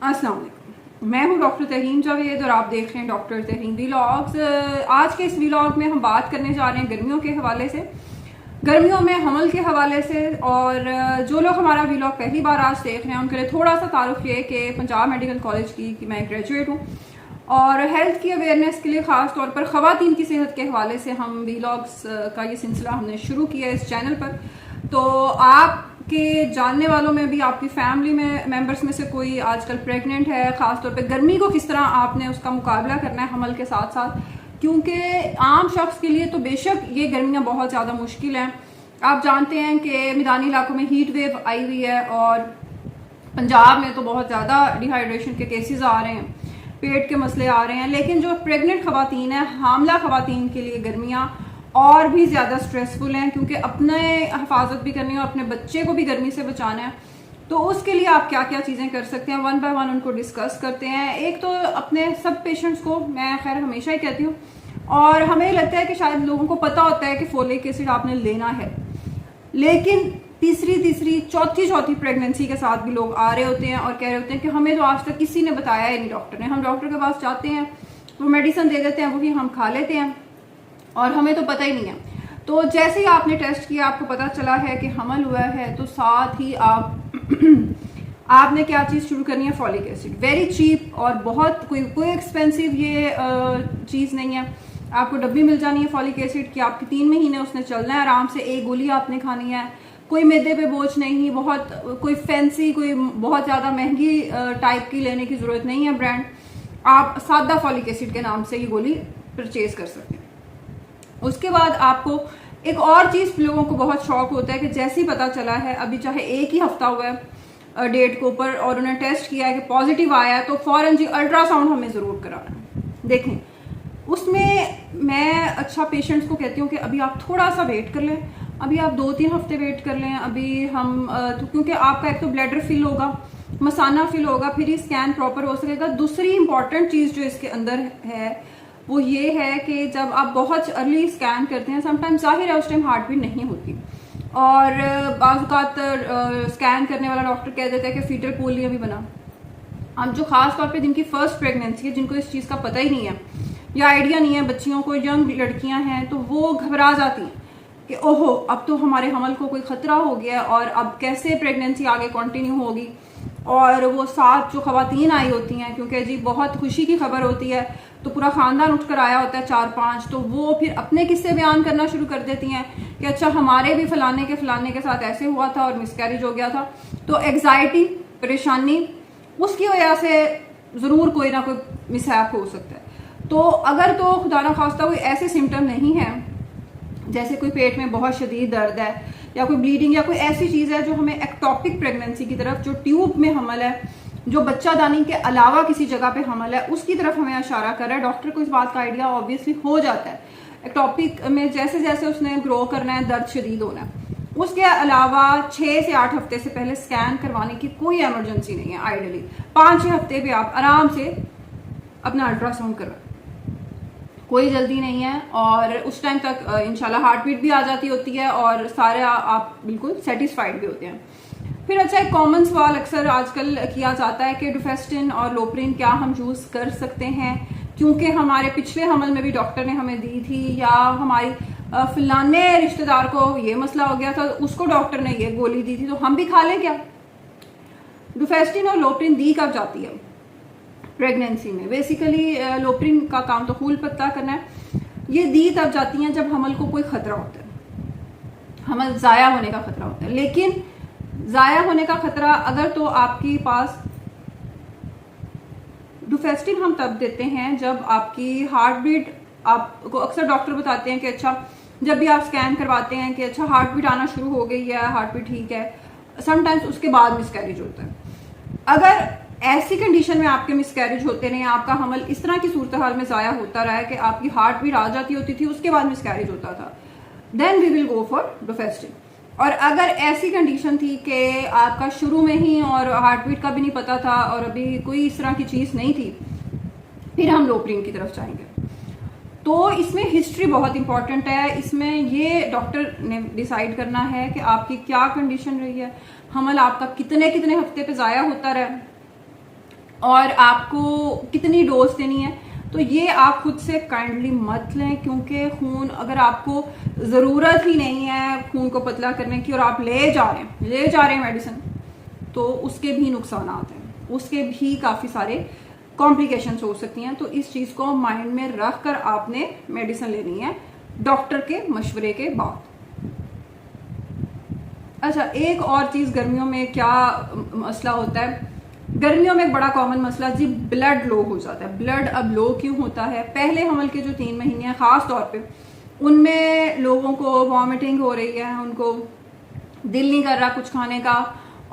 अस्सलाम वालेकुम, मैं हूँ डॉक्टर तहीम जावेद और आप देख रहे हैं डॉक्टर तहीम व्लॉग्स। आज के इस व्लॉग में हम बात करने जा रहे हैं गर्मियों के हवाले से, गर्मियों में हमल के हवाले से। और जो लोग हमारा व्लॉग पहली बार आज देख रहे हैं उनके लिए थोड़ा सा तारुफ ये कि पंजाब मेडिकल कॉलेज की मैं ग्रेजुएट हूँ और हेल्थ की अवेयरनेस के लिए ख़ास तौर पर ख़वातीन की सेहत के हवाले से हम व्लॉग्स का ये सिलसिला हमने शुरू किया है इस चैनल पर। तो आपके जानने वालों में भी, आपकी फैमिली में मेंबर्स में से कोई आजकल प्रेग्नेंट है, ख़ास तौर पे गर्मी को किस तरह आपने उसका मुकाबला करना है हमल के साथ साथ, क्योंकि आम शख्स के लिए तो बेशक ये गर्मियाँ बहुत ज़्यादा मुश्किल हैं। आप जानते हैं कि मैदानी इलाकों में हीट वेव आई हुई है और पंजाब में तो बहुत ज़्यादा डिहाइड्रेशन के केसेस आ रहे हैं, पेट के मसले आ रहे हैं। लेकिन जो प्रेग्नेंट खवातीन है, हामला खवातीन के लिए गर्मियाँ और भी ज़्यादा स्ट्रेसफुल हैं, क्योंकि अपने हिफाजत भी करनी है और अपने बच्चे को भी गर्मी से बचाना है। तो उसके लिए आप क्या क्या चीज़ें कर सकते हैं, वन बाय वन उनको डिस्कस करते हैं। एक तो अपने सब पेशेंट्स को मैं खैर हमेशा ही कहती हूँ, और हमें लगता है कि शायद लोगों को पता होता है कि फोलिक एसिड आपने लेना है, लेकिन तीसरी चौथी प्रेगनेंसी के साथ भी लोग आ रहे होते हैं और कह रहे होते हैं कि हमें तो आज तक किसी ने बताया ही नहीं डॉक्टर ने। हम डॉक्टर के पास जाते हैं, वो मेडिसिन दे देते हैं, वही हम खा लेते हैं और हमें तो पता ही नहीं है। तो जैसे ही आपने टेस्ट किया, आपको पता चला है कि हमल हुआ है, तो साथ ही आपने क्या चीज़ शुरू करनी है, फॉलिक एसिड। वेरी चीप और बहुत कोई एक्सपेंसिव ये चीज़ नहीं है। आपको डब्बी मिल जानी है फॉलिक एसिड की, आपके 3 महीने उसने चलना है आराम से। एक गोली आपने खानी है, कोई मैदे पे बोझ नहीं, बहुत कोई फैंसी, कोई बहुत ज़्यादा महंगी टाइप की लेने की ज़रूरत नहीं है ब्रांड। आप सादा फॉलिक एसिड के नाम से ये गोली परचेज कर सकते हैं। उसके बाद आपको एक और चीज़, लोगों को बहुत शौक होता है कि जैसे ही पता चला है, अभी चाहे एक ही हफ्ता हुआ है डेट के ऊपर और उन्हें टेस्ट किया है कि पॉजिटिव आया है, तो फौरन जी अल्ट्रासाउंड हमें ज़रूर कराना है। देखें, उसमें मैं अच्छा पेशेंट्स को कहती हूँ कि अभी आप थोड़ा सा वेट कर लें, अभी आप 2-3 हफ्ते वेट कर लें। अभी हम क्योंकि आपका एक तो ब्लैडर फिल होगा, मसाना फिल होगा, फिर ही स्कैन प्रॉपर हो सकेगा। दूसरी इंपॉर्टेंट चीज़ जो इसके अंदर है वो ये है कि जब आप बहुत अर्ली स्कैन करते हैं, समटाइम जाहिर है उस टाइम हार्ट बीट नहीं होती, और बाज़ स्कैन करने वाला डॉक्टर कह देता है कि फीटल पूल नहीं अभी बना। अब जो खास तौर पे जिनकी फर्स्ट प्रेगनेंसी है, जिनको इस चीज़ का पता ही नहीं है या आइडिया नहीं है, बच्चियों को, यंग लड़कियां हैं, तो वो घबरा जाती हैं कि ओहो अब तो हमारे हमल को कोई ख़तरा हो गया और अब कैसे प्रेगनेंसी आगे कंटिन्यू होगी। और वो साथ जो खवातीन आई होती हैं, क्योंकि जी बहुत खुशी की खबर होती है तो पूरा ख़ानदान उठ कर आया होता है 4-5, तो वो फिर अपने किस्से बयान करना शुरू कर देती हैं कि अच्छा हमारे भी फलाने के साथ ऐसे हुआ था और मिसकैरेज हो गया था। तो एग्जाइटी, परेशानी, उसकी वजह से ज़रूर कोई ना कोई मिसहैप हो सकता है। तो अगर तो खुदा ना खास्ता कोई ऐसे सिम्टम नहीं है, जैसे कोई पेट में बहुत शदीद दर्द है या कोई ब्लीडिंग या कोई ऐसी चीज़ है जो हमें एक्टोपिक प्रेगनेंसी की तरफ, जो ट्यूब में हमल है, जो बच्चादानी के अलावा किसी जगह पे हमल है, उसकी तरफ हमें इशारा कर रहा है, डॉक्टर को इस बात का आइडिया ऑब्वियसली हो जाता है। एक्टोपिक में जैसे जैसे उसने ग्रो करना है, दर्द शदीद होना है। उसके अलावा 6 से 8 हफ्ते से पहले स्कैन करवाने की कोई एमरजेंसी नहीं है। आइडियली 5-6 हफ्ते भी आप आराम से अपना अल्ट्रासाउंड करवाएं, कोई जल्दी नहीं है। और उस टाइम तक इंशाल्लाह हार्ट बीट भी आ जाती होती है और सारे आप बिल्कुल सेटिस्फाइड भी होते हैं। फिर अच्छा, एक कॉमन सवाल अक्सर आजकल किया जाता है कि डुफेस्टिन और लोप्रिन क्या हम यूज़ कर सकते हैं, क्योंकि हमारे पिछले हमल में भी डॉक्टर ने हमें दी थी, या हमारी फलाने रिश्तेदार को ये मसला हो गया था, उसको डॉक्टर ने ये गोली दी थी, तो हम भी खा लें क्या। डुफेस्टिन और लोप्रिन दी कब जाती है प्रेगनेंसी में? बेसिकली लोप्रिन का काम तो खून पतला करना है, ये दी तब जाती हैं जब हमल को कोई खतरा होता है, हमल ज़ाया होने का खतरा होता है। लेकिन ज़ाया होने का खतरा अगर तो आपके पास, डुफेस्टिन हम तब देते हैं जब आपकी हार्ट बीट, आपको अक्सर डॉक्टर बताते हैं कि अच्छा जब भी आप स्कैन करवाते हैं कि अच्छा हार्ट बीट आना शुरू हो गई है, हार्ट बीट ठीक है, समटाइम्स उसके बाद मिसकैरेज होता है। अगर ऐसी कंडीशन में आपके मिसकैरेज होते रहे, आपका हमल इस तरह की सूरत हाल में ज़ाया होता रहा है कि आपकी हार्ट बीट आ जाती होती थी, उसके बाद मिसकैरेज होता था, then we will go for Duphaston. और अगर ऐसी कंडीशन थी कि आपका शुरू में ही और हार्ट बीट का भी नहीं पता था और अभी कोई इस तरह की चीज़ नहीं थी, फिर हम लोप्रिन की तरफ जाएंगे। तो इसमें हिस्ट्री बहुत इंपॉर्टेंट है। इसमें ये डॉक्टर ने डिसाइड करना है कि आपकी क्या कंडीशन रही है, हमल आपका कितने हफ्ते पे ज़ाया होता रहा, और आपको कितनी डोज देनी है, तो ये आप खुद से काइंडली मत लें, क्योंकि खून अगर आपको ज़रूरत ही नहीं है खून को पतला करने की और आप ले जा रहे हैं मेडिसिन, तो उसके भी नुकसान आते हैं, उसके भी काफ़ी सारे कॉम्प्लिकेशंस हो सकती हैं। तो इस चीज़ को माइंड में रख कर आपने मेडिसिन लेनी है डॉक्टर के मशवरे के बाद। अच्छा, एक और चीज़ गर्मियों में क्या मसला होता है, गर्मियों में एक बड़ा कॉमन मसला जी ब्लड लो हो जाता है। ब्लड अब लो क्यों होता है? पहले हमल के जो 3 महीने हैं खास तौर पे, उनमें लोगों को वॉमिटिंग हो रही है, उनको दिल नहीं कर रहा कुछ खाने का,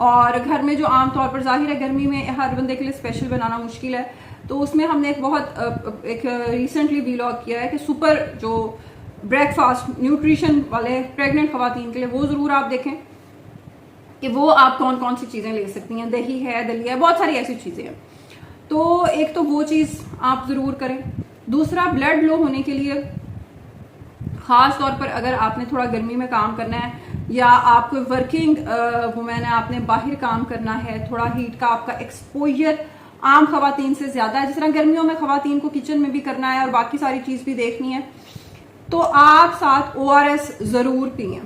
और घर में जो आम तौर पर जाहिर है गर्मी में हर बंदे के लिए स्पेशल बनाना मुश्किल है, तो उसमें हमने एक रिसेंटली व्लॉग किया है कि सुपर जो ब्रेकफास्ट न्यूट्रिशन वाले प्रेग्नेंट खवातीन के लिए, वो ज़रूर आप देखें कि वो आप कौन कौन सी चीज़ें ले सकती हैं। दही है, दलिया है, बहुत सारी ऐसी चीज़ें हैं। तो एक तो वो चीज़ आप ज़रूर करें। दूसरा, ब्लड लो होने के लिए ख़ास तौर पर अगर आपने थोड़ा गर्मी में काम करना है या आप कोई वर्किंग वुमेन है, आपने बाहर काम करना है, थोड़ा हीट का आपका एक्सपोजर आम खवातीन से ज़्यादा है, जिस तरह गर्मियों में खवातीन को किचन में भी करना है और बाकी सारी चीज़ भी देखनी है, तो आप साथ ORS ज़रूर पिएं।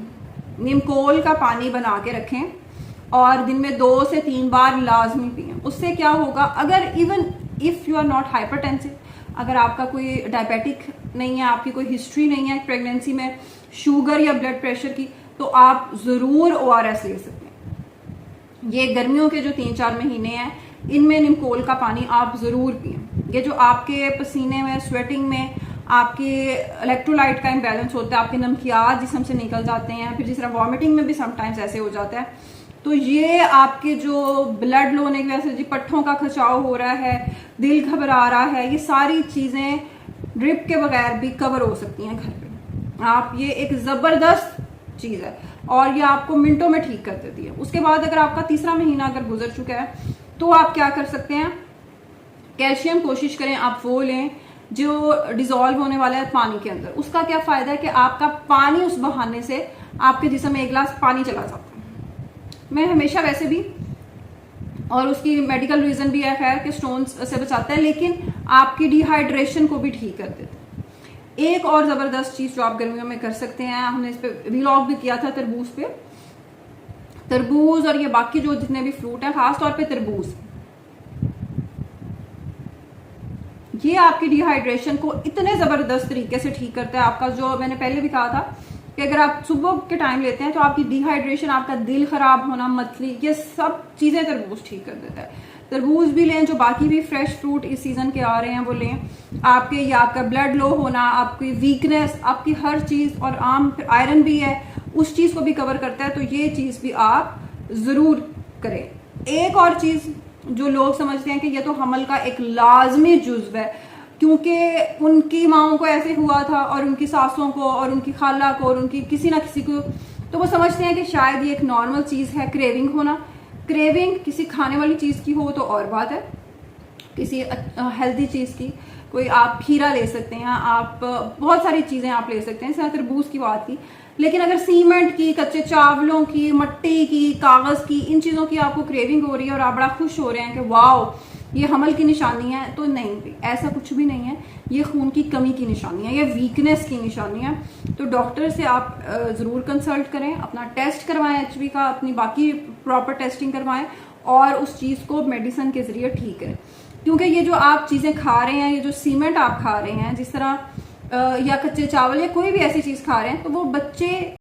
नीमकोल का पानी बना के रखें और दिन में 2 से 3 बार लाजमी पिएं। उससे क्या होगा, अगर even if you are not hypertensive, अगर आपका कोई डायबिटिक नहीं है, आपकी कोई हिस्ट्री नहीं है प्रेगनेंसी में शुगर या ब्लड प्रेशर की, तो आप ज़रूर ORS ले सकते हैं। ये गर्मियों के जो 3-4 महीने हैं, इनमें नीमकोल का पानी आप ज़रूर पिएं। ये जो आपके पसीने में, स्वेटिंग में आपके इलेक्ट्रोलाइट का इम्बैलेंस होता है, आपके नमकियात जिस्म से निकल जाते हैं, फिर जिस तरह वॉमिटिंग में भी समटाइम्स ऐसे हो जाता है, तो ये आपके जो ब्लड लो होने की वजह से जी पट्ठों का खिंचाव हो रहा है, दिल घबरा रहा है, ये सारी चीज़ें ड्रिप के बगैर भी कवर हो सकती हैं घर पे। आप, ये एक ज़बरदस्त चीज़ है और ये आपको मिनटों में ठीक कर देती है। उसके बाद अगर आपका 3रा महीना अगर गुजर चुका है, तो आप क्या कर सकते हैं, कैल्शियम कोशिश करें आप वो लें जो डिजोल्व होने वाला है पानी के अंदर। उसका क्या फ़ायदा है कि आपका पानी उस बहाने से आपके जिस्म में 1 गिलास पानी चला जाता है। मैं हमेशा वैसे भी, और उसकी मेडिकल रीज़न भी है खैर कि स्टोन्स से बचाता है, लेकिन आपकी डिहाइड्रेशन को भी ठीक कर देता है। एक और ज़बरदस्त चीज़ जो आप गर्मियों में कर सकते हैं, हमने इस पर व्लॉग भी किया था तरबूज पे, तरबूज और ये बाकी जो जितने भी फ्रूट हैं, खास तौर पे तरबूज, ये आपकी डिहाइड्रेशन को इतने ज़बरदस्त तरीके से ठीक करता है। आपका जो मैंने पहले भी कहा था कि अगर आप सुबह के टाइम लेते हैं तो आपकी डिहाइड्रेशन, आपका दिल खराब होना, मतली, ये सब चीज़ें तरबूज ठीक कर देता है। तरबूज भी लें, जो बाकी भी फ्रेश फ्रूट इस सीज़न के आ रहे हैं वो लें। आपके या आपका ब्लड लो होना, आपकी वीकनेस, आपकी हर चीज़, और आम आयरन भी है, उस चीज़ को भी कवर करता है, तो ये चीज़ भी आप ज़रूर करें। एक और चीज़ जो लोग समझते हैं कि ये तो हमल का एक लाजमी जुज़्व है, क्योंकि उनकी माओं को ऐसे हुआ था और उनकी सासों को और उनकी खाला को और उनकी किसी ना किसी को, तो वो समझते हैं कि शायद ये एक नॉर्मल चीज़ है क्रेविंग होना। क्रेविंग किसी खाने वाली चीज़ की हो तो और बात है, किसी हेल्दी चीज़ की, कोई आप खीरा ले सकते हैं, आप बहुत सारी चीज़ें आप ले सकते हैं, जैसे तरबूज की बात की। लेकिन अगर सीमेंट की, कच्चे चावलों की, मिट्टी की, कागज़ की, इन चीज़ों की आपको क्रेविंग हो रही है और आप बड़ा खुश हो रहे हैं कि वाओ ये हमल की निशानी है, तो नहीं, ऐसा कुछ भी नहीं है। ये खून की कमी की निशानी है, ये वीकनेस की निशानी है। तो डॉक्टर से आप ज़रूर कंसल्ट करें, अपना टेस्ट करवाएं HB का, अपनी बाकी प्रॉपर टेस्टिंग करवाएं और उस चीज़ को मेडिसिन के ज़रिए ठीक करें। क्योंकि ये जो आप चीज़ें खा रहे हैं, ये जो सीमेंट आप खा रहे हैं, जिस तरह या कच्चे चावल या कोई भी ऐसी चीज़ खा रहे हैं, तो वो बच्चे